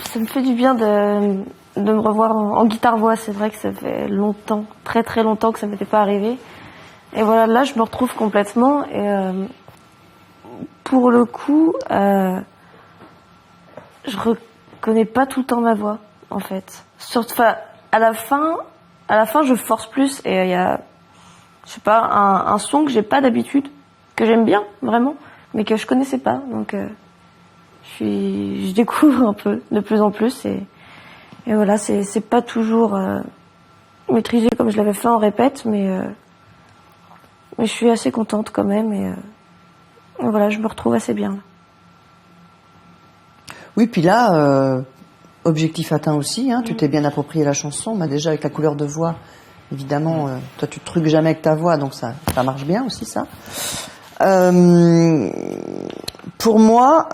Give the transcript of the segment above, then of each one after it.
ça me fait du bien de me revoir en guitare-voix. C'est vrai que ça fait longtemps, très très longtemps que ça m'était pas arrivé. Et voilà, là, je me retrouve complètement. Et pour le coup, je reconnais pas tout le temps ma voix, en fait. Surtout, à la fin, je force plus. Et il y a, je sais pas, un son que j'ai pas d'habitude, que j'aime bien, vraiment, mais que je connaissais pas. Donc, je découvre un peu, de plus en plus. Et voilà, c'est pas toujours maîtrisé comme je l'avais fait en répète, mais je suis assez contente quand même. Et voilà, je me retrouve assez bien. Oui, puis là, objectif atteint aussi, hein, tu t'es bien approprié la chanson, mais déjà avec la couleur de voix, évidemment, toi tu te truques jamais avec ta voix, donc ça marche bien aussi, ça. Pour moi,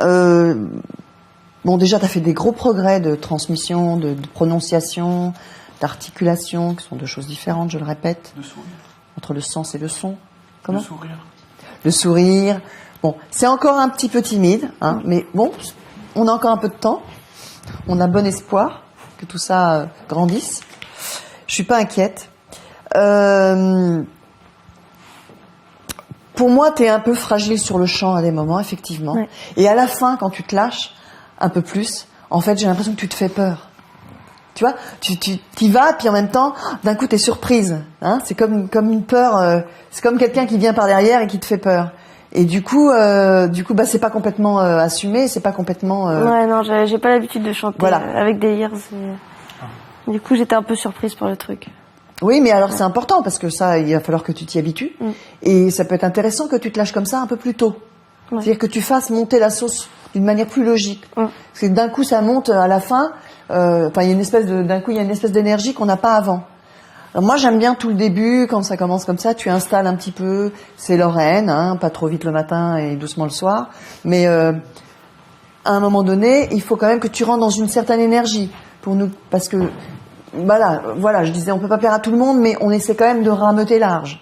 bon, déjà tu as fait des gros progrès de transmission, de prononciation, d'articulation, qui sont deux choses différentes, je le répète. Le sourire. Entre le sens et le son. Comment ? Le sourire. Le sourire. Bon, c'est encore un petit peu timide, hein, mais bon, on a encore un peu de temps. On a bon espoir que tout ça grandisse. Je suis pas inquiète. Pour moi, t'es un peu fragile sur le chant à des moments, effectivement. Ouais. Et à la fin, quand tu te lâches un peu plus, en fait, j'ai l'impression que tu te fais peur. Tu vois, tu y vas, puis en même temps, d'un coup, t'es surprise. Hein, c'est comme une peur. C'est comme quelqu'un qui vient par derrière et qui te fait peur. Et du coup, bah, c'est pas complètement assumé, c'est pas complètement. Ouais, non, j'ai pas l'habitude de chanter voilà. Avec des ears. Du coup, j'étais un peu surprise par le truc. Oui, mais alors c'est important parce que ça, il va falloir que tu t'y habitues. Et ça peut être intéressant que tu te lâches comme ça un peu plus tôt. Ouais. C'est-à-dire que tu fasses monter la sauce d'une manière plus logique. Parce que d'un coup, ça monte à la fin. Enfin, il y a une espèce d'énergie qu'on n'a pas avant. Alors moi, j'aime bien tout le début, quand ça commence comme ça, tu installes un petit peu, c'est Lorraine, hein, pas trop vite le matin et doucement le soir. Mais à un moment donné, il faut quand même que tu rentres dans une certaine énergie pour nous, parce que voilà, je disais, on peut pas plaire à tout le monde, mais on essaie quand même de rameuter large.